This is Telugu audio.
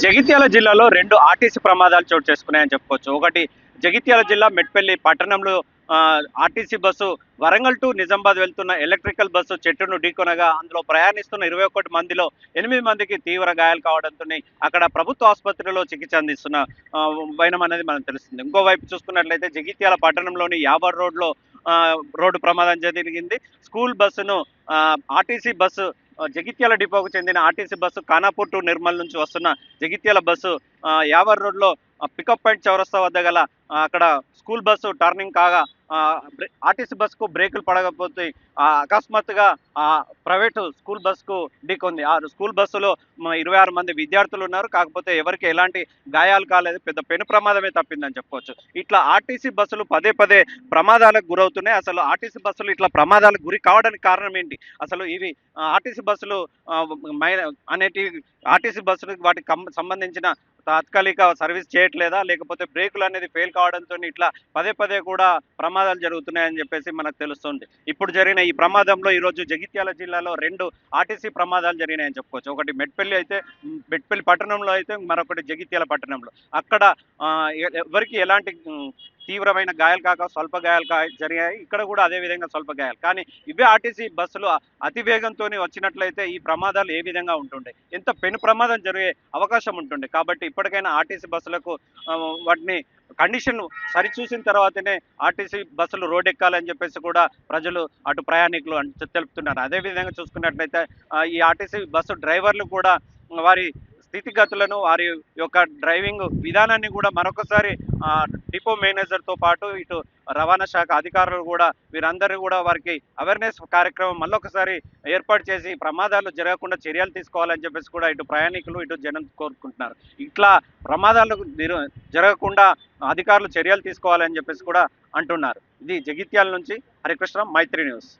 జగిత్యాల జిల్లాలో 2 ఆర్టీసీ ప్రమాదాలు చోటు చేసుకున్నాయని చెప్పుకోవచ్చు. ఒకటి జగిత్యాల జిల్లా మెట్పల్లి పట్టణంలో RTC bus Warangal to Nizamabad వెళ్తున్న ఎలక్ట్రికల్ బస్సు చెట్టును ఢీకొనగా అందులో ప్రయాణిస్తున్న 21 మందిలో 8 మందికి తీవ్ర గాయాలు కావడంతోని అక్కడ ప్రభుత్వ ఆసుపత్రిలో చికిత్స అందిస్తున్న వైనం అనేది మనకు తెలుస్తుంది. ఇంకోవైపు చూసుకున్నట్లయితే జగిత్యాల పట్టణంలోని యావర్ రోడ్లో రోడ్డు ప్రమాదం జరిగింది. స్కూల్ బస్సును ఆర్టీసీ బస్సు జగిత్యాల డిపోకు చెందిన RTC bus Khanapur to Nirmal నుంచి వస్తున్న జగిత్యాల బస్సు యావర్ రోడ్లో పికప్ పాయింట్ చౌరస్తా వద్ద గల అక్కడ స్కూల్ బస్సు టర్నింగ్ కాగా ఆర్టీసీ బస్సుకు బ్రేకులు పడకపోతే అకస్మాత్తుగా ప్రైవేటు స్కూల్ బస్సుకు ఢీకొంది. ఆ స్కూల్ బస్సులో 26 మంది విద్యార్థులు ఉన్నారు. కాకపోతే ఎవరికి ఎలాంటి గాయాలు కాలేదు. పెద్ద పెను ప్రమాదమే తప్పిందని చెప్పుకోవచ్చు. ఇట్లా ఆర్టీసీ బస్సులు పదే పదే ప్రమాదాలకు గురవుతున్నాయి. అసలు ఆర్టీసీ బస్సులు ఇట్లా ప్రమాదాలకు గురి కావడానికి కారణం ఏంటి? అసలు ఇవి ఆర్టీసీ బస్సులు అనేటివి ఆర్టీసీ బస్సులకు వాటికి సంబంధించిన తాత్కాలిక సర్వీస్ చేయట్లేదా, లేకపోతే బ్రేకులు అనేది ఫెయిల్ కావడంతో ఇట్లా పదే పదే కూడా ప్రమాదాలు జరుగుతున్నాయని చెప్పేసి మనకు తెలుస్తుంది. ఇప్పుడు జరిగిన ఈ ప్రమాదంలో ఈరోజు జగిత్యాల జిల్లాలో 2 ఆర్టీసీ ప్రమాదాలు జరిగినాయని చెప్పుకోవచ్చు. ఒకటి మెట్పల్లి పట్టణంలో అయితే, మరొకటి జగిత్యాల పట్టణంలో. అక్కడ ఎవరికి ఎలాంటి తీవ్రమైన గాయాలు కాక స్వల్ప గాయాలు జరిగాయి. ఇక్కడ కూడా అదే విధంగా స్వల్ప గాయాలు. కానీ ఇవే ఆర్టీసీ బస్సులు అతి వేగంతో వచ్చినట్లయితే ఈ ప్రమాదాలు ఏ విధంగా ఉంటుండే, ఎంత పెను ప్రమాదం జరిగే అవకాశం ఉంటుండే. కాబట్టి ఇప్పటికైనా ఆర్టీసీ బస్సులకు వాటిని కండిషన్ సరిచూసిన తర్వాతనే ఆర్టీసీ బస్సులు రోడ్ ఎక్కాలని చెప్పేసి కూడా ప్రజలు అటు ప్రయాణికులు తెలుపుతున్నారు. అదేవిధంగా చూసుకున్నట్లయితే ఈ ఆర్టీసీ బస్సు డ్రైవర్లు కూడా వారి స్థితిగతులను, వారి యొక్క డ్రైవింగ్ విధానాన్ని కూడా మరొకసారి డిపో మేనేజర్తో పాటు ఇటు రవాణా శాఖ అధికారులు కూడా వీరందరూ కూడా వారికి అవేర్నెస్ కార్యక్రమం మళ్ళొకసారి ఏర్పాటు చేసి ప్రమాదాలు జరగకుండా చర్యలు తీసుకోవాలని చెప్పేసి కూడా ఇటు ప్రయాణికులు ఇటు జనం కోరుకుంటున్నారు. ఇట్లా ప్రమాదాలు జరగకుండా అధికారులు చర్యలు తీసుకోవాలని చెప్పేసి కూడా అంటున్నారు. ఇది జగిత్యాల నుంచి హరికృష్ణ, మైత్రి న్యూస్.